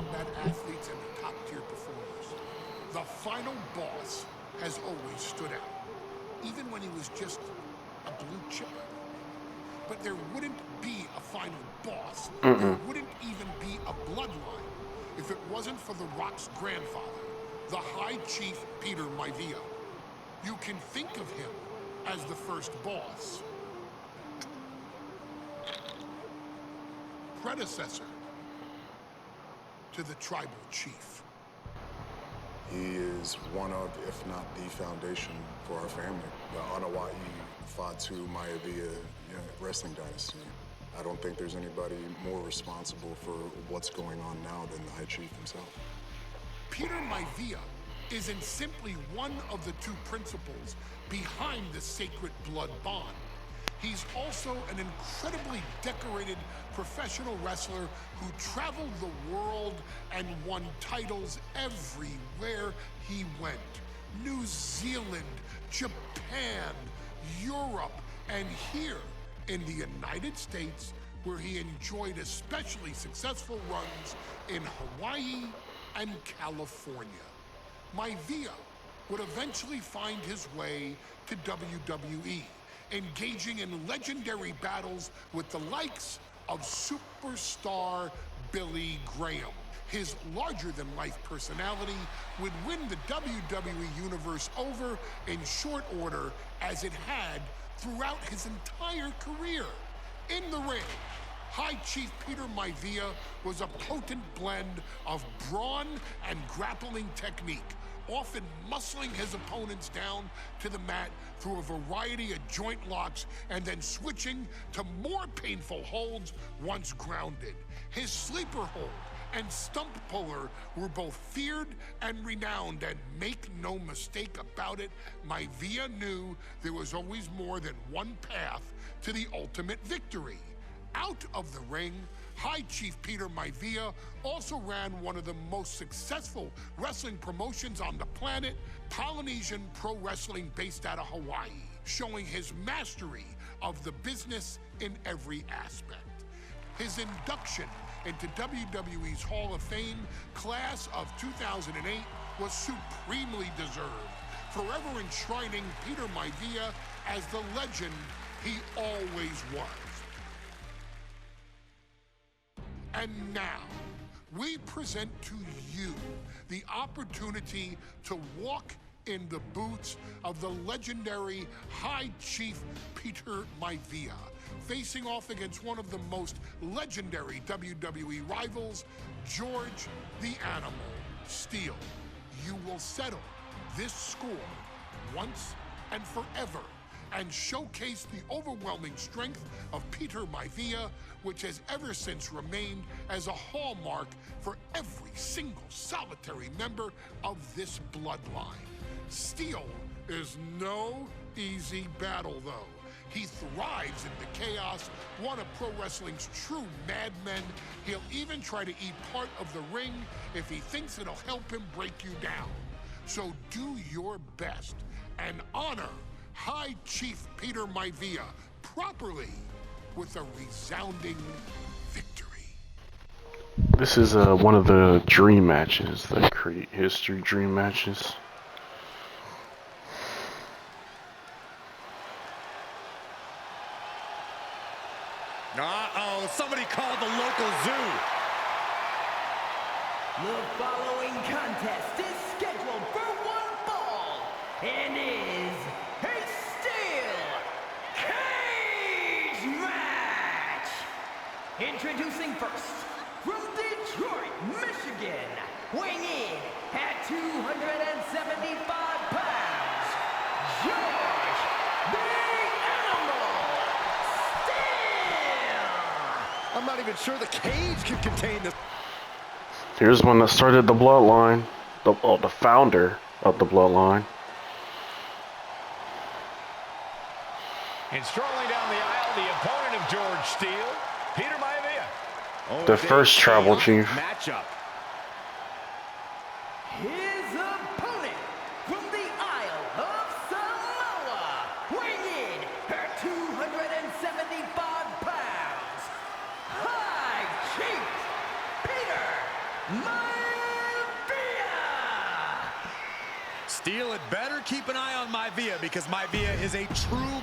combat athletes and top-tier performers, the final boss has always stood out, even when he was just a blue chipper. But there wouldn't be a final boss, there wouldn't even be a bloodline if it wasn't for The Rock's grandfather, the High Chief Peter Maivia. You can think of him as the first boss, predecessor to the tribal chief. He is one of, if not the foundation for our family. The Anawa'i Fatu Maivia wrestling dynasty. I don't think there's anybody more responsible for what's going on now than the High Chief himself. Peter Maivia isn't simply one of the two principals behind the sacred blood bond. He's also an incredibly decorated professional wrestler who traveled the world and won titles everywhere he went. New Zealand, Japan, Europe, and here in the United States, where he enjoyed especially successful runs in Hawaii and California. Maivia would eventually find his way to WWE, engaging in legendary battles with the likes of superstar Billy Graham. His larger-than-life personality would win the WWE Universe over in short order, as it had throughout his entire career. In the ring, High Chief Peter Maivia was a potent blend of brawn and grappling technique, often muscling his opponents down to the mat through a variety of joint locks and then switching to more painful holds once grounded. His sleeper hold and stump puller were both feared and renowned, and make no mistake about it, Maivia knew there was always more than one path to the ultimate victory. Out of the ring, High Chief Peter Maivia also ran one of the most successful wrestling promotions on the planet, Polynesian Pro Wrestling, based out of Hawaii, showing his mastery of the business in every aspect. His induction into WWE's Hall of Fame class of 2008 was supremely deserved, forever enshrining Peter Maivia as the legend he always was. And now, we present to you the opportunity to walk in the boots of the legendary High Chief Peter Maivia, facing off against one of the most legendary WWE rivals, George the Animal Steele. You will settle this score once and forever and showcase the overwhelming strength of Peter Maivia, which has ever since remained as a hallmark for every single solitary member of this bloodline. Steele is no easy battle, though. He thrives in the chaos, one of pro wrestling's true madmen. He'll even try to eat part of the ring if he thinks it'll help him break you down. So do your best and honor High Chief Peter Maivia properly with a resounding victory. This is one of the dream matches, the Create History dream matches. Uh-oh, somebody called the local zoo. The following contest is scheduled for one fall and is a steel cage match. Introducing first, from Detroit, Michigan, weighing in at 275 pounds, George the Animal Steele. I'm not even sure the cage can contain this. Here's one that started the bloodline, the founder of the bloodline. And strolling down the aisle, the opponent of George Steele, Peter Maivia. Oh, The first tribal chief. Matchup. His opponent from the Isle of Samoa, weighing in at 275 pounds, High Chief Peter Steele had better keep an eye on Maivia because Maivia is a true...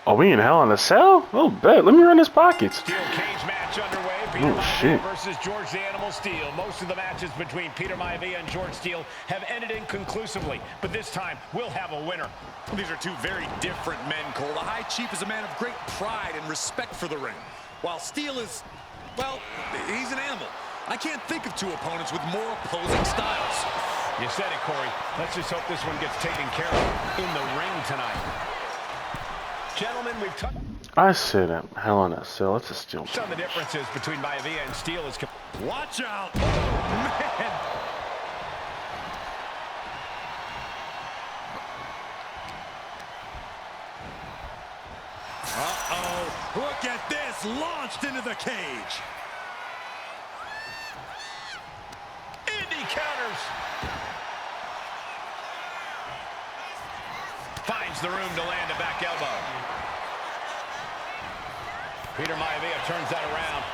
Are we in Hell in a Cell? Oh, bet. Let me run his pockets. Steel cage match underway. Peter Maivia shit. versus George the Animal Steele. Most of the matches between Peter Maivia and George Steele have ended inconclusively, but this time we'll have a winner. These are two very different men, Cole. The High Chief is a man of great pride and respect for the ring, while Steele is, well, he's an animal. I can't think of two opponents with more opposing styles. You said it, Corey. Let's just hope this one gets taken care of in the ring tonight. Gentlemen, we've touched I said Hell in a Cell. It's a steel on the differences between Maivia and Steele. Watch out! Oh, man! Uh-oh. Look at this. Launched into the cage. Indy counters. Finds the room to land a back elbow. Peter Maivia turns that around.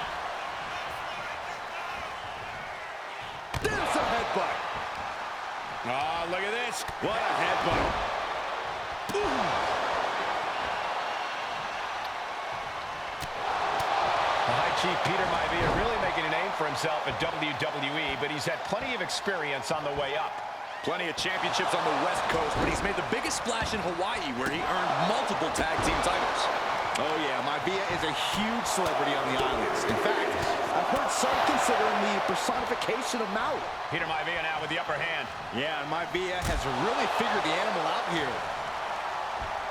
There's a headbutt. Oh, look at this. What a headbutt. Ooh. The High Chief Peter Maivia really making a name for himself at WWE, but he's had plenty of experience on the way up. Plenty of championships on the West Coast, but he's made the biggest splash in Hawaii, where he earned multiple tag team titles. Oh, yeah, Maivia is a huge celebrity on the islands. In fact, I've heard some consider him the personification of Maui. Peter Maivia now with the upper hand. Yeah, and Maivia has really figured the animal out here.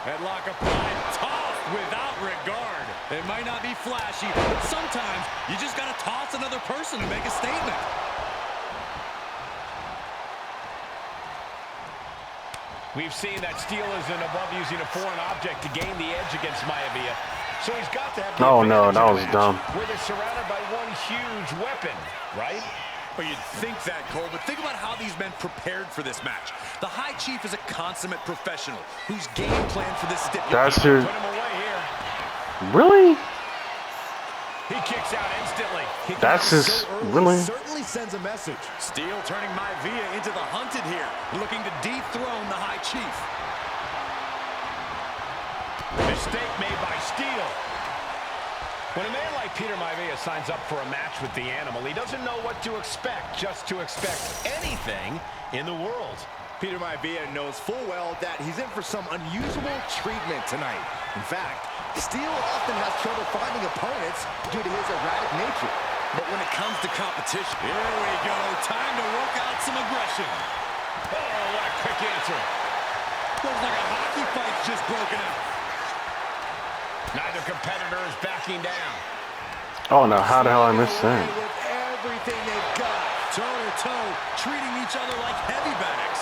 Headlock applied, tossed without regard. It might not be flashy, but sometimes you just got to toss another person to make a statement. We've seen that Steele isn't above using a foreign object to gain the edge against Maivia. So he's got to have the Oh, no, advantage that in was the match, dumb. where they're surrounded by one huge weapon, right? Well, you'd think that, Cole, but think about how these men prepared for this match. The High Chief is a consummate professional whose game plan for this stipulation... That's his... Put him away here. Really? He kicks out instantly. That's his... Really? Certainly sends a message. Steele turning Maivia into the hunted here, looking to dethrone the High Chief. Mistake made by Steele. When a man like Peter Maivia signs up for a match with the animal, he doesn't know what to expect, just to expect anything in the world. Peter Maivia knows full well that he's in for some unusual treatment tonight. In fact, Steele often has trouble finding opponents due to his erratic nature. But when it comes to competition, here we go. Time to work out some aggression. Oh, what a quick answer. Looks like a hockey fight's just broken out. Neither competitor is backing down. Oh, no. How the hell I missed that? With everything they've got, toe-to-toe, treating each other like heavy bags.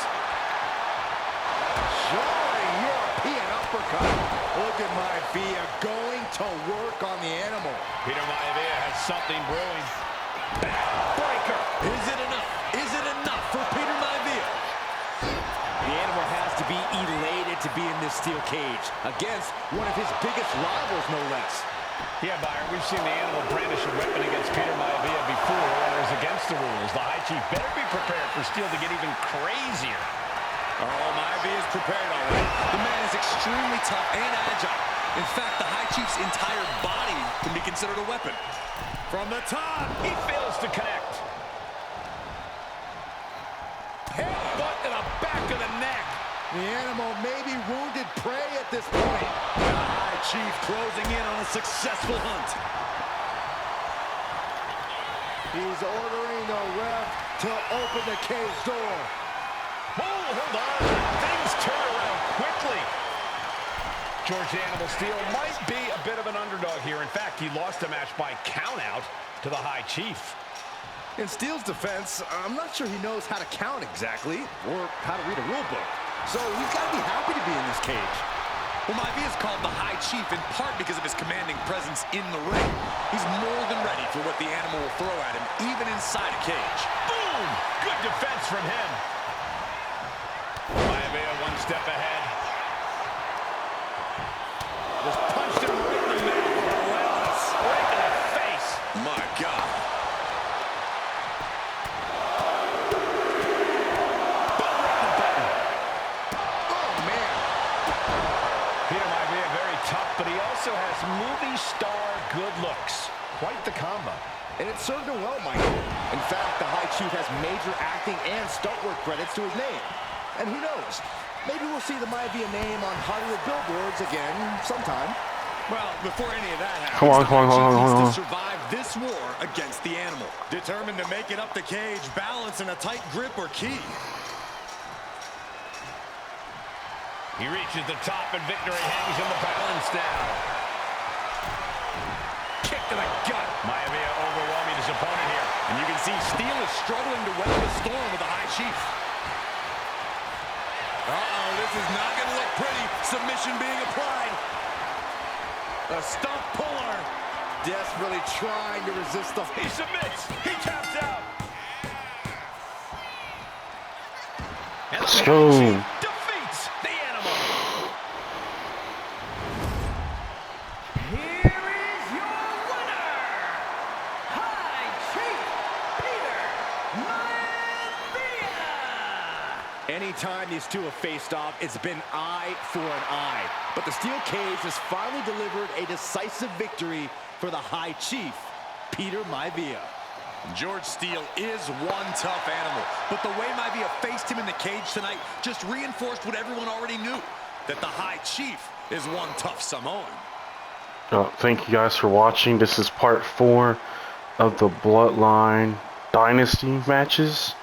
Jarring European uppercut. Look at Maivia going to work on the animal. Peter Maivia has something brewing. Backbreaker. Is it enough? Is it enough for Peter Maivia? The animal has to be elated to be in this steel cage against one of his biggest rivals, no less. Yeah, Byron, we've seen the animal brandish a weapon against Peter Maivia before, and it was against the rules. The High Chief better be prepared for Steele to get even crazier. Oh, Maivia is prepared already. The man is extremely tough and agile. In fact, the High Chief's entire body can be considered a weapon. From the top, He fails to connect. headbutt to the back of the neck. The animal may be wounded prey at this point. The High Chief closing in on a successful hunt. He's ordering the ref to open the cage door. Oh, hold on. Things turn around quickly. George the Animal Steele might be a bit of an underdog here. In fact, he lost the match by countout to the High Chief. In Steele's defense, I'm not sure he knows how to count exactly, or how to read a rule book. So he's got to be happy to be in this cage. Well, Maivia is called the High Chief in part because of his commanding presence in the ring. He's more than ready for what the animal will throw at him, even inside a cage. Boom! Good defense from him. Maivia one step ahead. Just punched him right in the mouth. Relentless. Right in the My God. Peter Maivia, very tough, but he also has movie star good looks. Quite the combo. And it served him well, Michael. In fact, the High Chief has major acting and stunt work credits to his name. And who knows, maybe we'll see the Maivia name on Hollywood billboards again sometime. Well, before any of that happens, the High Chief needs to survive this war against the animal. Determined to make it up the cage, balance and a tight grip are key. He reaches the top and victory hangs in the balance now. Kick to the gut. Maivia overwhelming his opponent here. And you can see Steele is struggling to weather the storm with the High Chief. Uh-oh, this is not going to look pretty. Submission being applied. A stump puller. Desperately trying to resist the... He submits. He taps out. And Let's go. Defeats the animal. Here is your winner, High Chief PETER Maivia. Anytime these two have faced off, it's been eye for an eye. But the steel cage has finally delivered a decisive victory for the High Chief, PETER Maivia. George Steele is one tough animal, but the way Maivia faced him in the cage tonight just reinforced what everyone already knew, that the High Chief is one tough Samoan. Thank you guys for watching. This is part 4 of the Bloodline Dynasty matches.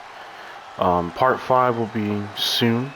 Part 5 will be soon.